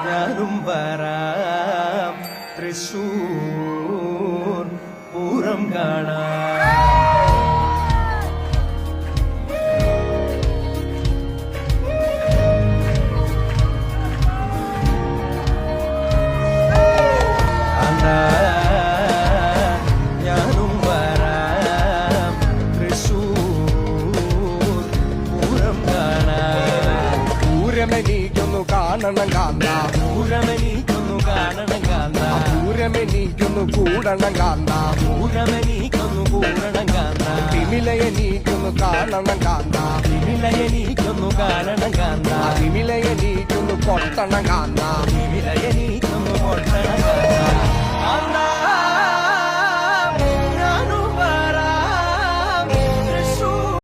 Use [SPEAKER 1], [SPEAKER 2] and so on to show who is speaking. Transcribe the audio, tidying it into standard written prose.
[SPEAKER 1] ഞാനും വരാം തൃശൂർ പൂരം കാണാം. ഞാനും വരാം തൃശൂർ പൂരം കാണാം.
[SPEAKER 2] പൂരമെനിക്കൊന്നു കാണണം കാന്ത,
[SPEAKER 1] പൂരമെനിക്കൊന്നു കാണണം കാന്ത,
[SPEAKER 2] പൂരമെനിക്കൊന്നു കൂടണം കാന്ത,
[SPEAKER 1] പൂരമെനിക്കൊന്നു കൂടണം കാന്ത,
[SPEAKER 2] തിമിലയെനിക്കൊന്നു കാണണം കാന്ത,
[SPEAKER 1] തിമിലയെനിക്കൊന്നു കാണണം കാന്ത,
[SPEAKER 2] തിമിലയെനിക്കൊന്നു പൊട്ടണം കാന്ത,
[SPEAKER 1] തിമിലയെനിക്കൊന്നു പൊട്ടണം കാന്ത.